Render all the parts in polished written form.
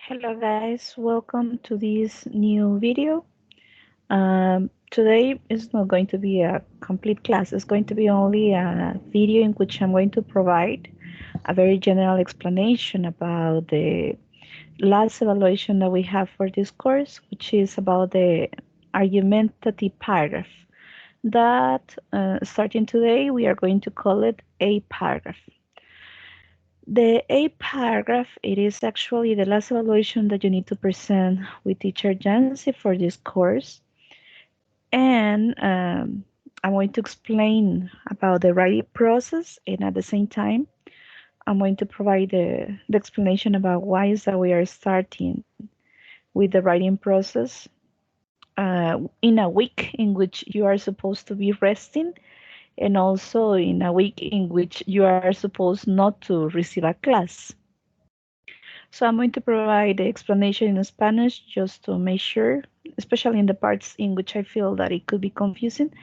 Hello guys, welcome to this new video. Today is not going to be a complete class, it's going to be only a video in which I'm going to provide a very general explanation about the last evaluation that we have for this course, which is about the argumentative paragraph. That starting today, we are going to call it a paragraph. The A paragraph, it is actually the last evaluation that you need to present with teacher Jancy for this course. And I'm going to explain about the writing process, and at the same time, I'm going to provide the explanation about why is that we are starting with the writing process in a week in which you are supposed to be resting, and also in a week in which you are supposed not to receive a class. So I'm going to provide the explanation in Spanish just to make sure, especially in the parts in which I feel that it could be confusing.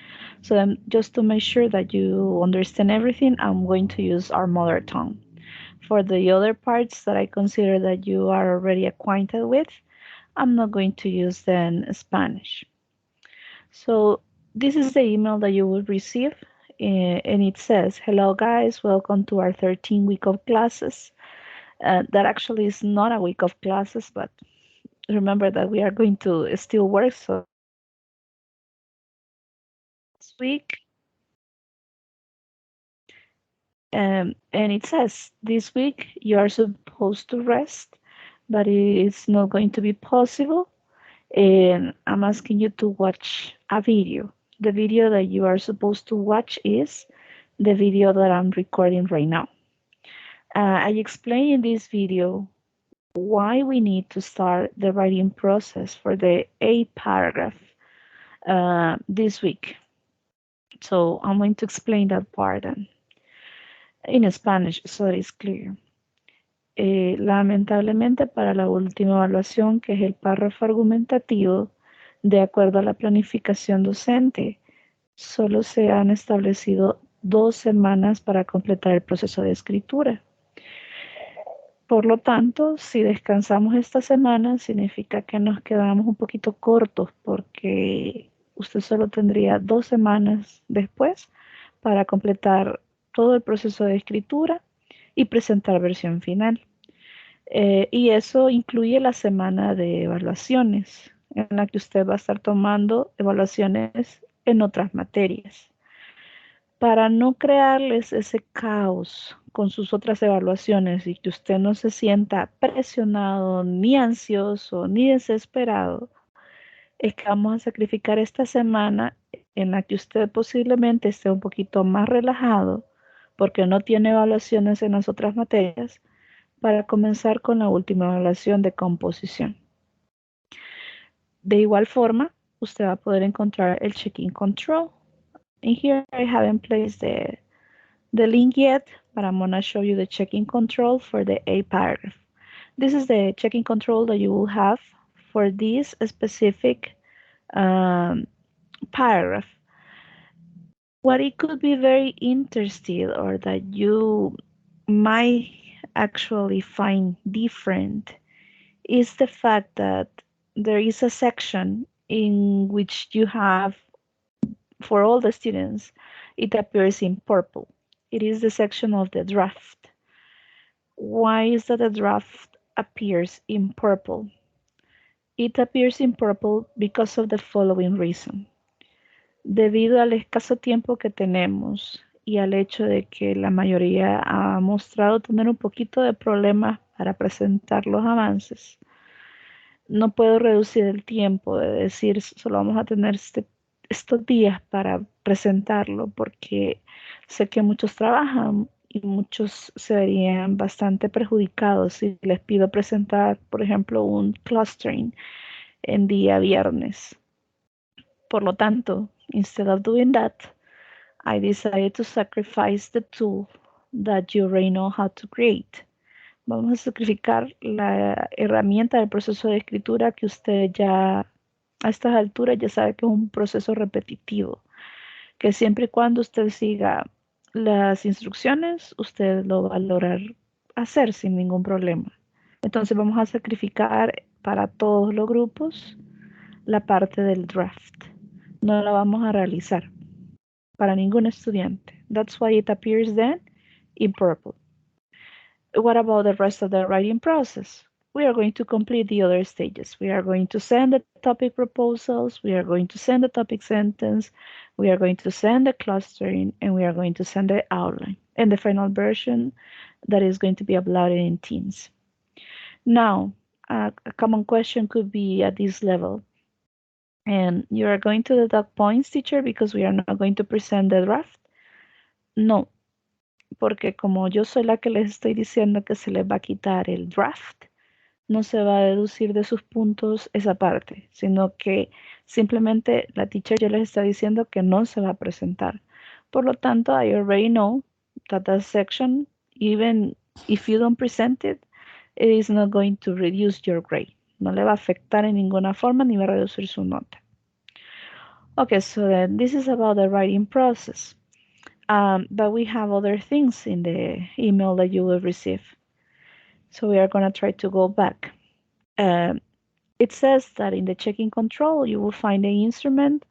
So just to make sure that you understand everything, I'm going to use our mother tongue. For the other parts that I consider that you are already acquainted with, I'm not going to use then Spanish. So this is the email that you will receive, and it says, "Hello guys, welcome to our 13th week of classes." That actually is not a week of classes, but remember that we are going to still work. So this week, and it says this week you are supposed to rest, but it's not going to be possible. And I'm asking you to watch a video. The video that you are supposed to watch is the video that I'm recording right now. I explain in this video why we need to start the writing process for the A paragraph this week. So I'm going to explain that part in Spanish so it is clear. Lamentablemente para la última evaluación, que es el párrafo argumentativo, de acuerdo a la planificación docente, solo se han establecido 2 semanas para completar el proceso de escritura. Por lo tanto, si descansamos esta semana, significa que nos quedamos un poquito cortos porque usted solo tendría 2 semanas después para completar todo el proceso de escritura y presentar versión final. Y eso incluye la semana de evaluaciones, en la que usted va a estar tomando evaluaciones en otras materias. Para no crearles ese caos con sus otras evaluaciones y que usted no se sienta presionado, ni ansioso, ni desesperado, es que vamos a sacrificar esta semana en la que usted posiblemente esté un poquito más relajado porque no tiene evaluaciones en las otras materias para comenzar con la última evaluación de composición. De igual forma, usted va a poder encontrar el check-in control. In here I haven't placed the link yet, but I'm going to show you the check-in control for the A paragraph. This is the check-in control that you will have for this specific paragraph. What it could be very interesting or that you might actually find different is the fact that there is a section in which you have, for all the students, it appears in purple. It is the section of the draft. Why is that the draft appears in purple? It appears in purple because of the following reason. Debido al escaso tiempo que tenemos y al hecho de que la mayoría ha mostrado tener un poquito de problemas para presentar los avances, no puedo reducir el tiempo de decir solo vamos a tener estos días para presentarlo porque sé que muchos trabajan y muchos se verían bastante perjudicados si les pido presentar, por ejemplo, un clustering en día viernes. Por lo tanto, instead of doing that, I decided to sacrifice the tool that you already know how to create. Vamos a sacrificar la herramienta del proceso de escritura que usted ya a estas alturas ya sabe que es un proceso repetitivo, que siempre y cuando usted siga las instrucciones, usted lo va a lograr hacer sin ningún problema. Entonces vamos a sacrificar para todos los grupos la parte del draft. No la vamos a realizar para ningún estudiante. That's why it appears then in purple. What about the rest of the writing process? We are going to complete the other stages. We are going to send the topic proposals, we are going to send the topic sentence, we are going to send the clustering, and we are going to send the outline and the final version that is going to be uploaded in Teams. Now, a common question could be at this level. And you are going to deduct points, teacher, because we are not going to present the draft. No, porque como yo soy la que les estoy diciendo que se les va a quitar el draft, no se va a deducir de sus puntos esa parte, sino que simplemente la teacher ya les está diciendo que no se va a presentar. Por lo tanto, I already know that that section, even if you don't present it, it is not going to reduce your grade. No le va a afectar en ninguna forma ni va a reducir su nota. Okay, so then this is about the writing process. But we have other things in the email that you will receive. So we are going to try to go back. It says that in the checking control, you will find the instrument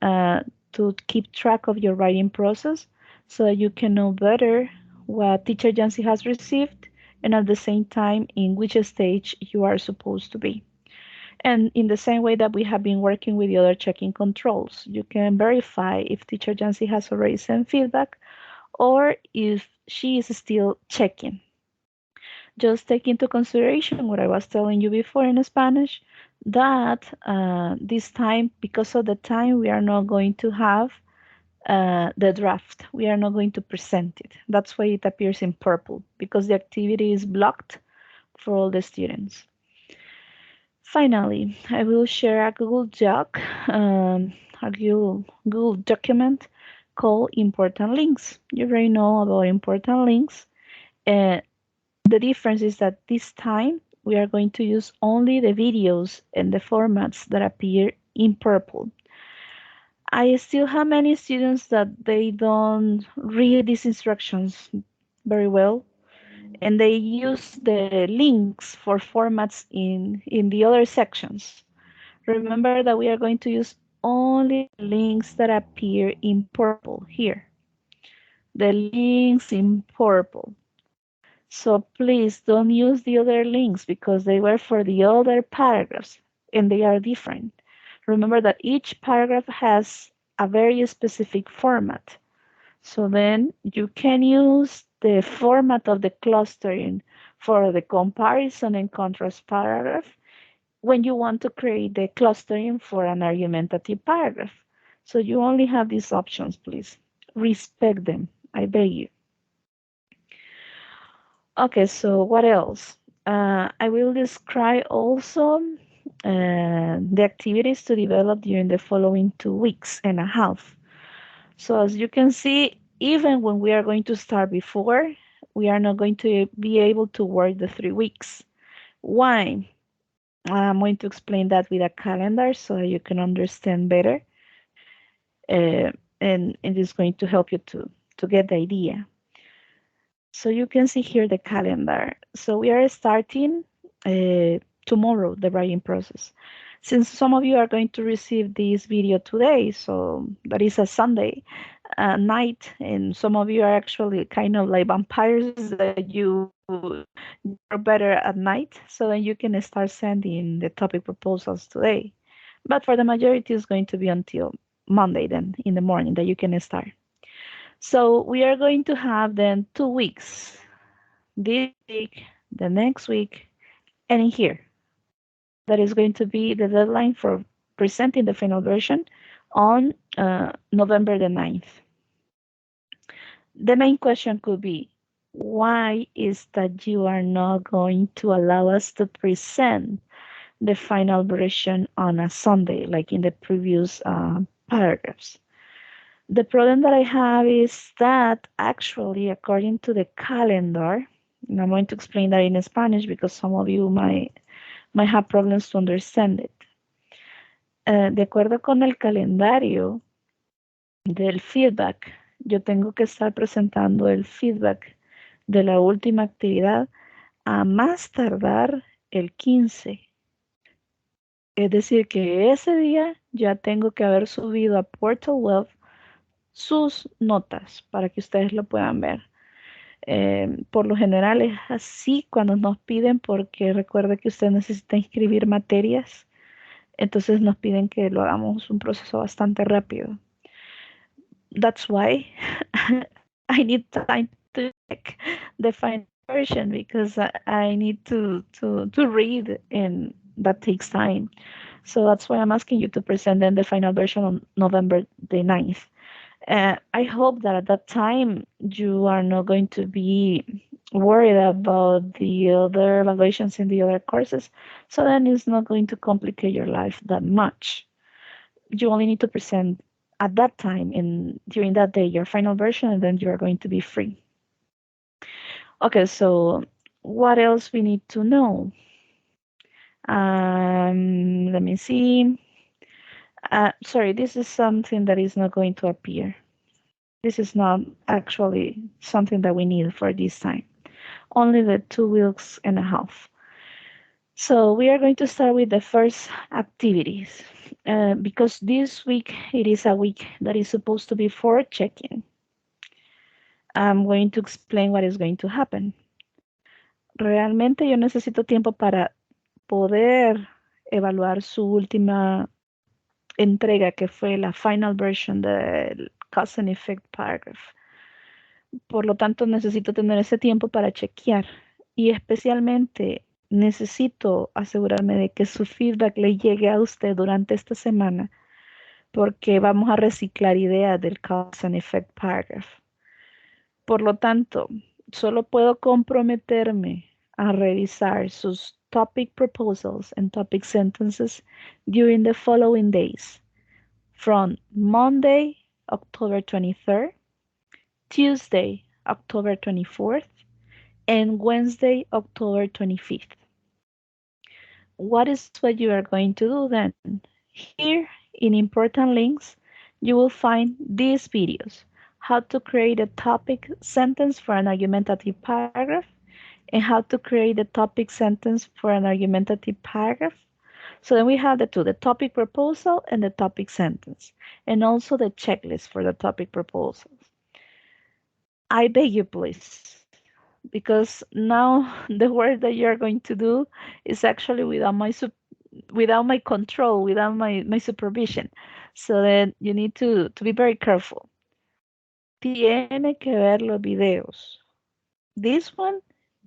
to keep track of your writing process so that you can know better what teacher Jancy has received and at the same time in which stage you are supposed to be. And in the same way that we have been working with the other checking controls, you can verify if teacher Jancy has already sent feedback or if she is still checking. Just take into consideration what I was telling you before in Spanish, that this time, because of the time, we are not going to have the draft. We are not going to present it. That's why it appears in purple, because the activity is blocked for all the students. Finally, I will share a Google Doc, a Google document called Important Links. You already know about important links. The difference is that this time we are going to use only the videos and the formats that appear in purple. I still have many students that they don't read these instructions very well, and they use the links for formats in the other sections. Remember that we are going to use only links that appear in purple here. The links in purple. So please don't use the other links because they were for the other paragraphs and they are different. Remember that each paragraph has a very specific format. So then you can use the format of the clustering for the comparison and contrast paragraph when you want to create the clustering for an argumentative paragraph. So you only have these options, please. Respect them, I beg you. Okay, so what else? I will describe also the activities to develop during the following 2 weeks and a half. So as you can see, even when we are going to start before, we are not going to be able to work the 3 weeks. Why? I'm going to explain that with a calendar so you can understand better. And it is going to help you to get the idea. So you can see here the calendar. So we are starting tomorrow, the writing process. Since some of you are going to receive this video today, so that is a Sunday night, and some of you are actually kind of like vampires that you are better at night, so then you can start sending the topic proposals today. But for the majority, it's going to be until Monday then in the morning that you can start. So we are going to have then 2 weeks, this week, the next week, and in here. That is going to be the deadline for presenting the final version on November the 9th. The main question could be, why is that you are not going to allow us to present the final version on a Sunday, like in the previous paragraphs? The problem that I have is that actually, according to the calendar, and I'm going to explain that in Spanish because some of you might have problems to understand it. De acuerdo con el calendario del feedback, yo tengo que estar presentando el feedback de la última actividad a más tardar el 15. Es decir, que ese día ya tengo que haber subido a Portal Web sus notas para que ustedes lo puedan ver. Por lo general es así cuando nos piden, porque recuerda que usted necesita inscribir materias, entonces nos piden que lo hagamos un proceso bastante rápido. That's why I need time to check the final version, because I need to read, and that takes time. So that's why I'm asking you to present then the final version on November the 9th. I hope that at that time you are not going to be worried about the other evaluations in the other courses. So then it's not going to complicate your life that much. You only need to present at that time in during that day your final version, and then you are going to be free. Okay, so what else we need to know? Let me see. Sorry, this is something that is not going to appear. This is not actually something that we need for this time. Only the 2 weeks and a half. So we are going to start with the first activities, because this week it is a week that is supposed to be for checking. I'm going to explain what is going to happen. Realmente yo necesito tiempo para poder evaluar su última entrega, que fue la final version del cause and effect paragraph. Por lo tanto, necesito tener ese tiempo para chequear, y especialmente necesito asegurarme de que su feedback le llegue a usted durante esta semana, porque vamos a reciclar ideas del cause and effect paragraph. Por lo tanto, solo puedo comprometerme a revisar sus topic proposals and topic sentences during the following days, from Monday, October 23rd, Tuesday, October 24th, and Wednesday, October 25th. What is what you are going to do then? Here in important links, you will find these videos: how to create a topic sentence for an argumentative paragraph, and how to create a topic sentence for an argumentative paragraph. So then we have the two, the topic proposal and the topic sentence, and also the checklist for the topic proposals. I beg you, please, because now the work that you're going to do is actually without my control, without my supervision. So then you need to be very careful. Tiene que ver los videos. This one,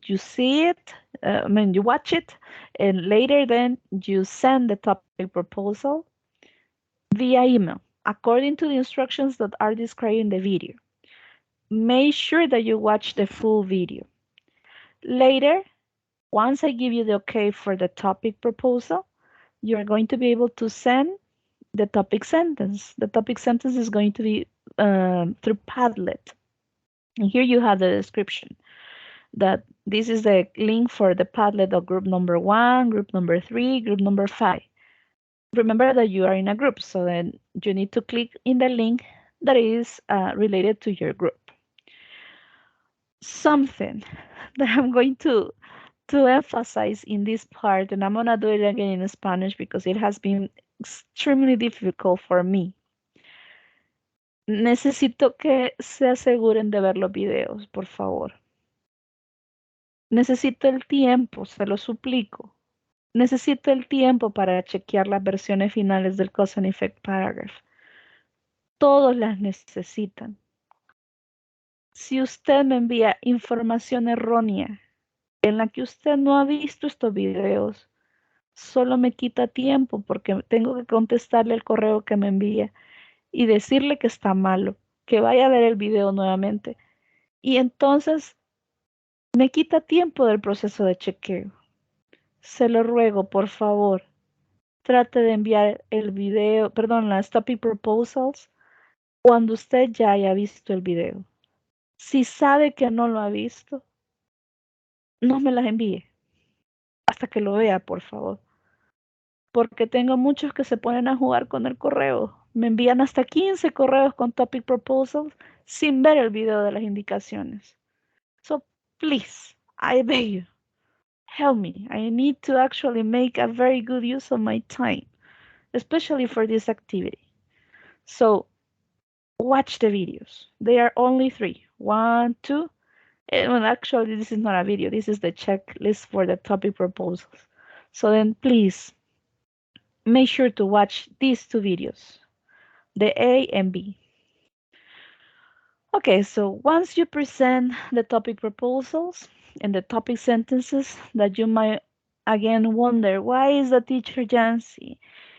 you see it, you watch it, and later then you send the topic proposal via email, according to the instructions that are described in the video. Make sure that you watch the full video. Later, once I give you the okay for the topic proposal, you're going to be able to send the topic sentence. The topic sentence is going to be through Padlet. And here you have the description that this is the link for the Padlet of group number 1, group number 3, group number 5. Remember that you are in a group, so then you need to click in the link that is related to your group. Something that I'm going to emphasize in this part, and I'm gonna do it again in Spanish because it has been extremely difficult for me. Necesito que se aseguren de ver los videos, por favor. Necesito el tiempo, se lo suplico. Necesito el tiempo para chequear las versiones finales del cause and effect paragraph. Todos las necesitan. Si usted me envía información errónea en la que usted no ha visto estos videos, solo me quita tiempo, porque tengo que contestarle el correo que me envía y decirle que está malo, que vaya a ver el video nuevamente. Y entonces me quita tiempo del proceso de chequeo. Se lo ruego, por favor, trate de enviar el video, perdón, las topic proposals cuando usted ya haya visto el video. Si sabe que no lo ha visto, no me las envíe hasta que lo vea, por favor. Porque tengo muchos que se ponen a jugar con el correo. Me envían hasta 15 correos con topic proposals sin ver el video de las indicaciones. So, please, I beg you, help me. I need to actually make a very good use of my time, especially for this activity. So watch the videos. They are only three. One, two. And well, actually, this is not a video. This is the checklist for the topic proposals. So then please make sure to watch these two videos, the A and B. Okay, so once you present the topic proposals and the topic sentences that you might again wonder, why is the teacher Jancy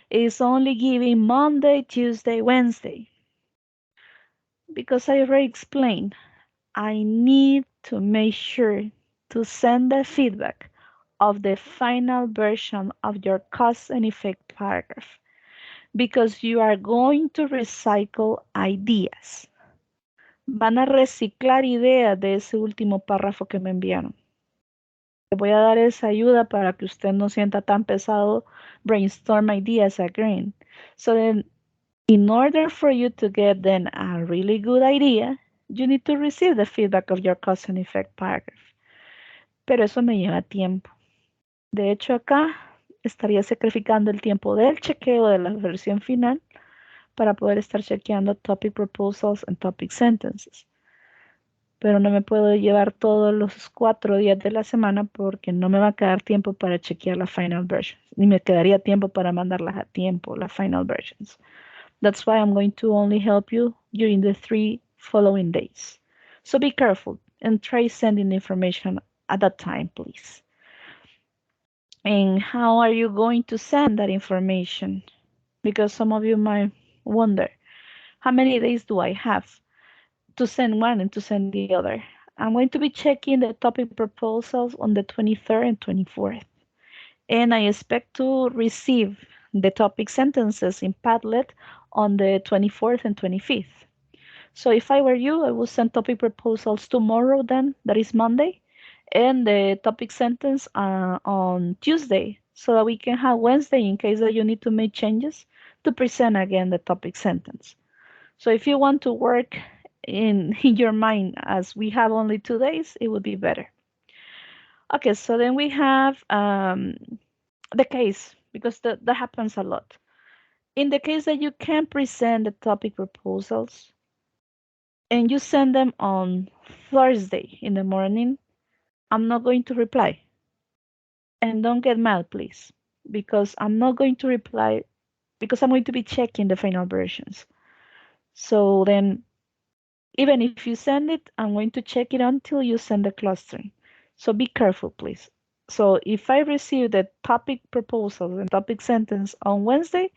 is only giving Monday, Tuesday, Wednesday? Because I already explained, I need to make sure to send the feedback of the final version of your cause and effect paragraph because you are going to recycle ideas. Van a reciclar ideas de ese último párrafo que me enviaron. Le voy a dar esa ayuda para que usted no sienta tan pesado brainstorm ideas again. So then, in order for you to get then a really good idea, you need to receive the feedback of your cause and effect paragraph. Pero eso me lleva tiempo. De hecho, acá estaría sacrificando el tiempo del chequeo de la versión final para poder estar chequeando topic proposals and topic sentences. Pero no me puedo llevar todos los 4 días de la semana porque no me va a quedar tiempo para chequear la final versions, ni me quedaría tiempo para mandarlas a tiempo, las final versions. That's why I'm going to only help you during the 3 following days. So be careful and try sending information at that time, please. And how are you going to send that information? Because some of you might wonder, how many days do I have to send one and to send the other? I'm going to be checking the topic proposals on the 23rd and 24th. And I expect to receive the topic sentences in Padlet on the 24th and 25th. So if I were you, I would send topic proposals tomorrow then, that is Monday, and the topic sentence on Tuesday, so that we can have Wednesday in case that you need to make changes to present again the topic sentence. So if you want to work in your mind as we have only 2 days, it would be better. Okay, so then we have the case, because that happens a lot. In the case that you can present the topic proposals and you send them on Thursday in the morning, I'm not going to reply. And don't get mad, please, because I'm not going to reply because I'm going to be checking the final versions. So then, even if you send it, I'm going to check it until you send the clustering. So be careful, please. So if I receive the topic proposals and topic sentence on Wednesday,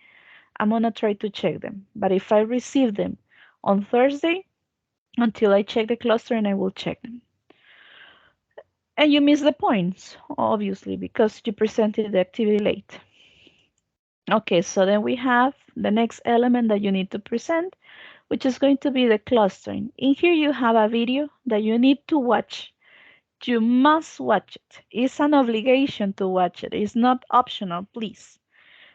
I'm going to try to check them. But if I receive them on Thursday, until I check the clustering, I will check them. And you miss the points, obviously, because you presented the activity late. Okay, so then we have the next element that you need to present, which is going to be the clustering. In here you have a video that you need to watch. You must watch it. It's an obligation to watch it. It's not optional, please.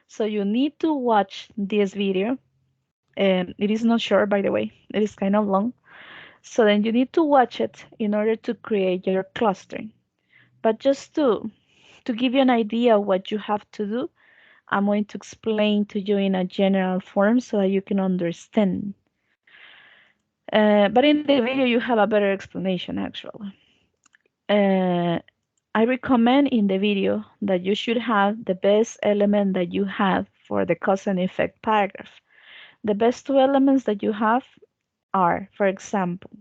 So you need to watch this video. And it is not short, by the way. It is kind of long. So then you need to watch it in order to create your clustering. But just to give you an idea of what you have to do, I'm going to explain to you in a general form so that you can understand. But in the video, you have a better explanation, actually. I recommend in the video that you should have the best element that you have for the cause and effect paragraph. The best 2 elements that you have are, for example,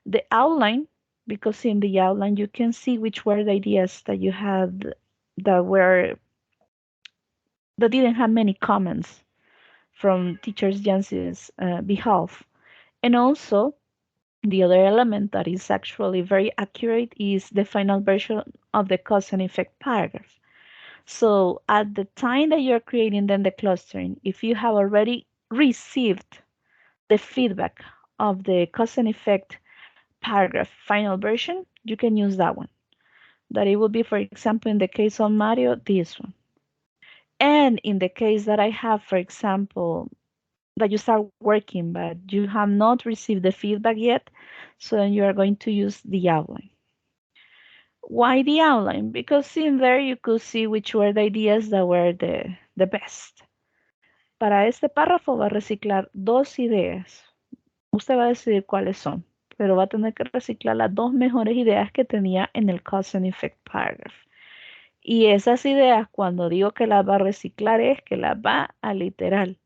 the outline, because in the outline you can see which were the ideas that you had that didn't have many comments from teachers Jansi's behalf. And also the other element that is actually very accurate is the final version of the cause and effect paragraph. So at the time that you're creating then the clustering, if you have already received the feedback of the cause and effect paragraph final version, you can use that one. That it will be, for example, in the case of Mario, this one. And in the case that I have, for example, that you start working, but you have not received the feedback yet, so then you are going to use the outline. Why the outline? Because in there you could see which were the ideas that were the best. Para este párrafo va a reciclar dos ideas. Usted va a decidir cuáles son, pero va a tener que reciclar las dos mejores ideas que tenía en el cause and effect paragraph. Y esas ideas, cuando digo que las va a reciclar, es que las va a literal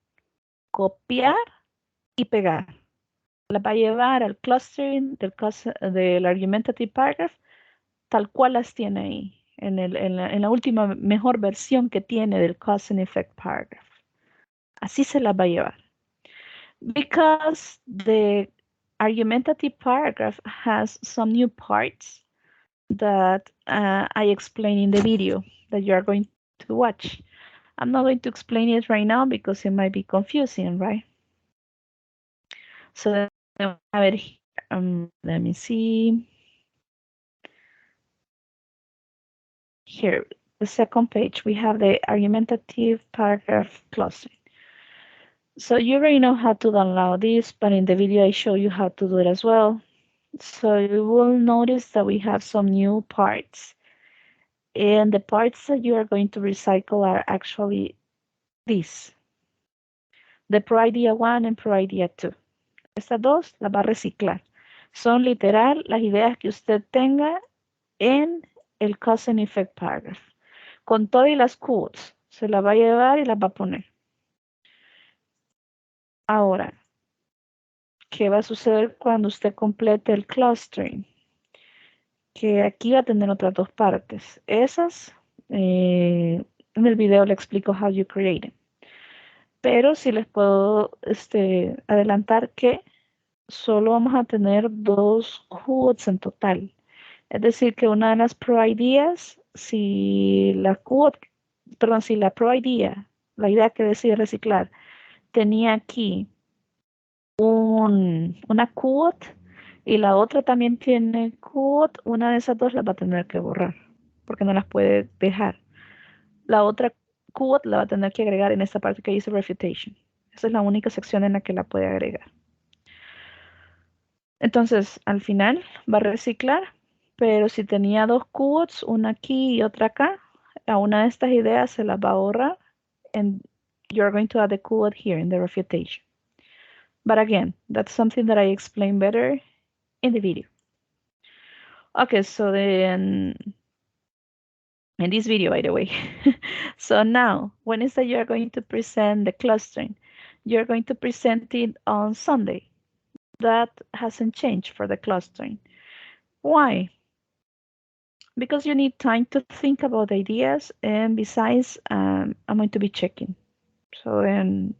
copiar y pegar. Las va a llevar al clustering del argumentative paragraph tal cual las tiene ahí, en la última mejor versión que tiene del cause and effect paragraph. Así se las va a llevar. Because the argumentative paragraph has some new parts that I explain in the video that you are going to watch. I'm not going to explain it right now because it might be confusing, right? So have it here. Let me see. Here, the second page, we have the argumentative paragraph clustering. So you already know how to download this, but in the video I show you how to do it as well. So you will notice that we have some new parts. And the parts that you are going to recycle are actually these. The Pro Idea 1 and Pro Idea 2. Estas dos las va a reciclar. Son literal las ideas que usted tenga en el cause and effect paragraph. Con todas y las quotes. Se las va a llevar y las va a poner. Ahora, ¿qué va a suceder cuando usted complete el clustering? Que aquí va a tener otras dos partes. Esas, en el video le explico how you create it. Pero sí les puedo adelantar que solo vamos a tener dos quotes en total. Es decir, que una de las pro ideas, si la pro idea, la idea que decide reciclar, tenía aquí una quote y la otra también tiene quote, una de esas dos las va a tener que borrar porque no las puede dejar. La otra quote la va a tener que agregar en esta parte que dice refutation. Esa es la única sección en la que la puede agregar. Entonces, al final va a reciclar, pero si tenía dos quotes, una aquí y otra acá, a una de estas ideas se las va a borrar and you're going to add the quote here in the refutation. But again, that's something that I explain better in the video. Okay, so then in this video, by the way. So now, when is that you're going to present the clustering? You're going to present it on Sunday. That hasn't changed for the clustering. Why? Because you need time to think about ideas, and besides, I'm going to be checking. So then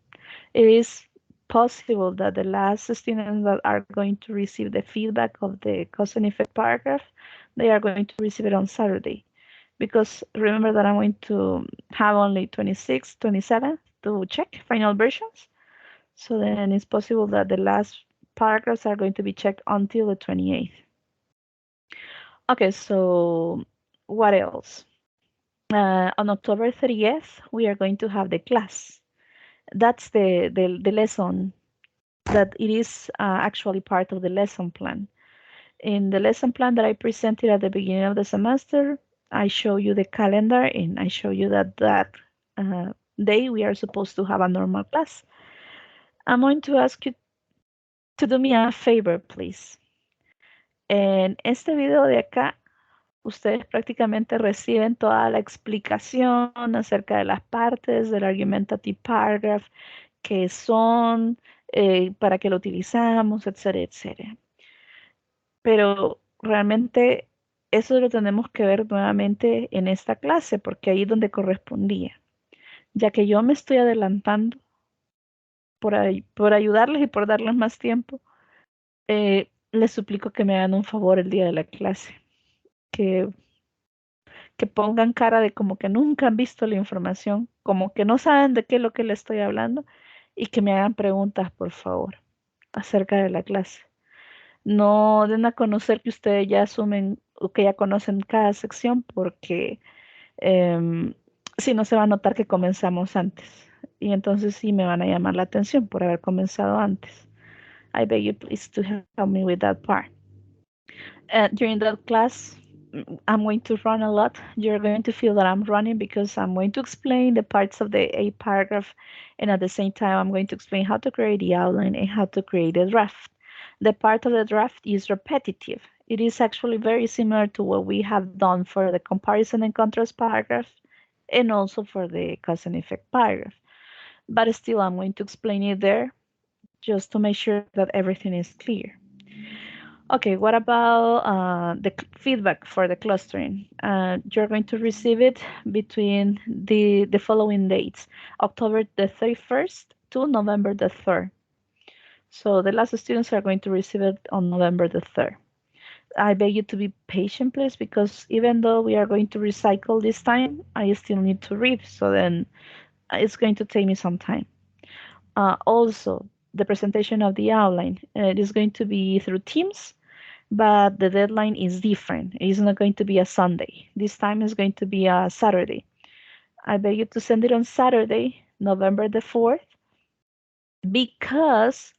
it is possible that the last students that are going to receive the feedback of the cause and effect paragraph, they are going to receive it on Saturday. Because remember that I'm going to have only 26, 27 to check final versions. So then it's possible that the last paragraphs are going to be checked until the 28th. Okay, so what else? On October 30th, we are going to have the class. That's the lesson that it is actually part of the lesson plan. In the lesson plan that I presented at the beginning of the semester, I show you the calendar and I show you that day we are supposed to have a normal class. I'm going to ask you to do me a favor, please. En este video de acá, ustedes prácticamente reciben toda la explicación acerca de las partes del argumentative paragraph, qué son, para qué lo utilizamos, etcétera, etcétera. Pero realmente eso lo tenemos que ver nuevamente en esta clase, porque ahí es donde correspondía. Ya que yo me estoy adelantando por ayudarles y por darles más tiempo, les suplico que me hagan un favor el día de la clase, que, que pongan cara de como que nunca han visto la información, como que no saben de qué es lo que les estoy hablando y que me hagan preguntas, por favor, acerca de la clase. No den a conocer que ustedes ya asumen o que ya conocen cada sección porque si no se va a notar que comenzamos antes. Y entonces sí me van a llamar la atención por haber comenzado antes. I beg you please to help me with that part. During that class, I'm going to run a lot. You're going to feel that I'm running because I'm going to explain the parts of the A paragraph, and at the same time, I'm going to explain how to create the outline and how to create a draft. The part of the draft is repetitive. It is actually very similar to what we have done for the comparison and contrast paragraph and also for the cause and effect paragraph. But still, I'm going to explain it there just to make sure that everything is clear. Okay, what about the feedback for the clustering? You're going to receive it between the following dates, October the 31st to November the 3rd. So the last students are going to receive it on November the 3rd. I beg you to be patient, please, because even though we are going to recycle this time, I still need to read. So then it's going to take me some time. Also, the presentation of the outline, it is going to be through Teams, but the deadline is different. It's not going to be a Sunday. This time is going to be a Saturday. I beg you to send it on Saturday, November the 4th, because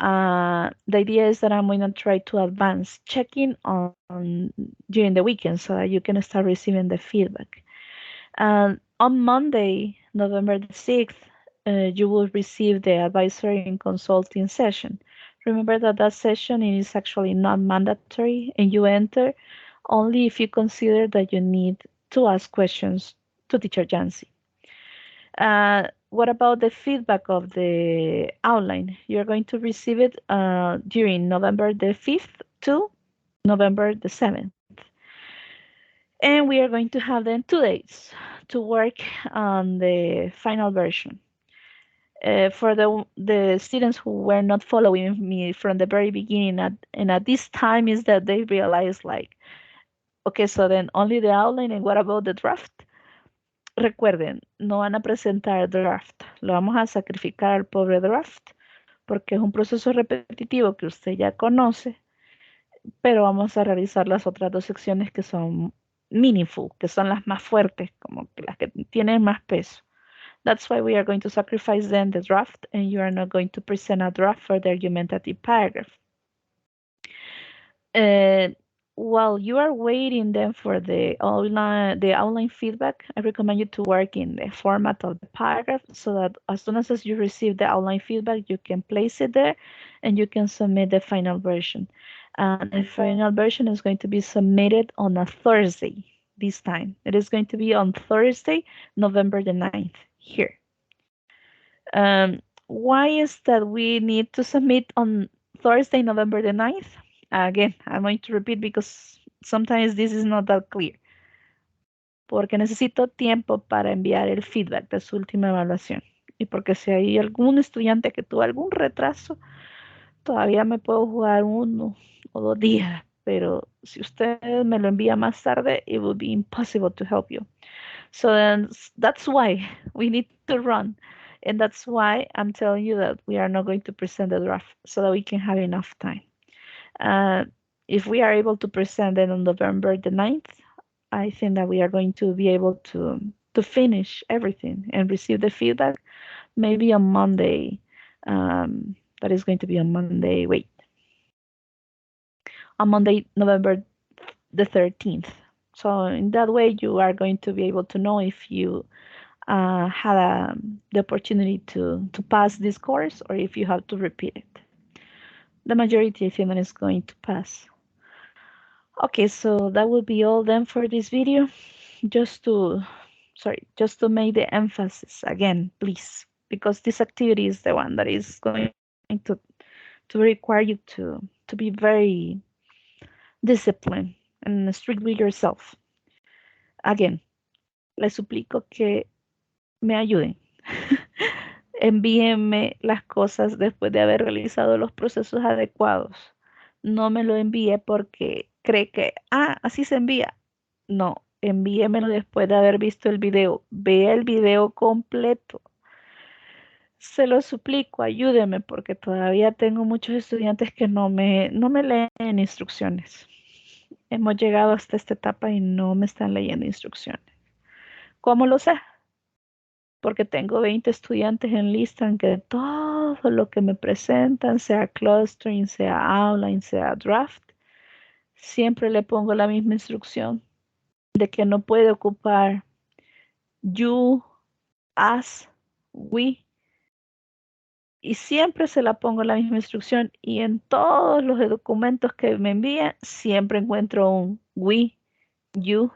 the idea is that I'm going to try to advance checking on during the weekend so that you can start receiving the feedback. And on Monday, November the 6th, you will receive the advisory and consulting session. Remember that that session is actually not mandatory and you enter only if you consider that you need to ask questions to teacher Jancy. What about the feedback of the outline? You're going to receive it during November the 5th to November the 7th. And we are going to have then 2 days to work on the final version. For the students who were not following me from the very beginning and at this time is that they realize like, okay, so then only the outline and what about the draft? Recuerden, no van a presentar draft, lo vamos a sacrificar al pobre draft porque es un proceso repetitivo que usted ya conoce, pero vamos a realizar las otras dos secciones que son meaningful, que son las más fuertes, como que las que tienen más peso. That's why we are going to sacrifice then the draft and you are not going to present a draft for the argumentative paragraph. While you are waiting then for the outline feedback, I recommend you to work in the format of the paragraph so that as soon as you receive the outline feedback, you can place it there and you can submit the final version. And the final version is going to be submitted on a Thursday this time. It is going to be on Thursday, November the 9th here. Why is that we need to submit on Thursday, November the 9th? Again, I'm going to repeat because sometimes this is not that clear. Porque necesito tiempo para enviar el feedback de su última evaluación. Y porque si hay algún estudiante que tuvo algún retraso, todavía me puedo jugar 1 o 2 días. Pero si usted me lo envía más tarde, it will be impossible to help you. So then that's why we need to run. And that's why I'm telling you that we are not going to present the draft so that we can have enough time. If we are able to present it on November the 9th, I think that we are going to be able to finish everything and receive the feedback maybe on Monday. That is going to be on Monday. Wait. On Monday, November the 13th. So in that way, you are going to be able to know if you had the opportunity to pass this course or if you have to repeat it. The majority, I think, that is going to pass. Okay, so that will be all then for this video. Just to make the emphasis again, please, because this activity is the one that is going to require you to be very disciplined and strict with yourself. Again, les suplico que me ayuden. Envíenme las cosas después de haber realizado los procesos adecuados. No me lo envíe porque cree que, así se envía. No, envíemelo después de haber visto el video. Vea el video completo. Se lo suplico, ayúdeme porque todavía tengo muchos estudiantes que no me leen instrucciones. Hemos llegado hasta esta etapa y no me están leyendo instrucciones. ¿Cómo lo sé? Porque tengo 20 estudiantes en lista en que todo lo que me presentan, sea clustering, sea outline, sea draft, siempre le pongo la misma instrucción de que no puede ocupar you, us, we, y siempre se la pongo la misma instrucción y en todos los documentos que me envía siempre encuentro un we, you,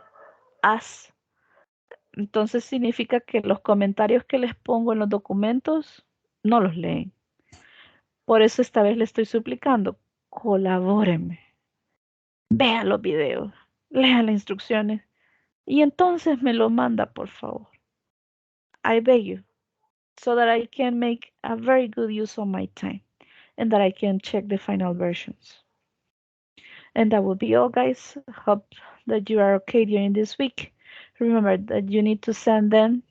us. Entonces significa que los comentarios que les pongo en los documentos no los leen. Por eso esta vez le estoy suplicando, colabórenme, vean los videos, lean las instrucciones y entonces me lo manda, por favor. I beg you, so that I can make a very good use of my time and that I can check the final versions. And that will be all, guys. Hope that you are okay during this week. Remember that you need to send them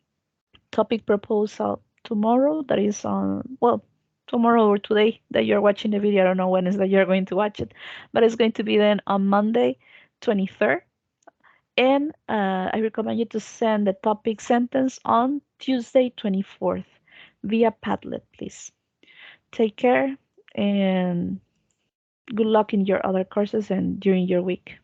topic proposal tomorrow. That is on, well, tomorrow or today that you're watching the video. I don't know when is that you're going to watch it, but it's going to be then on Monday, 23rd. And I recommend you to send the topic sentence on Tuesday, 24th via Padlet, please. Take care and good luck in your other courses and during your week.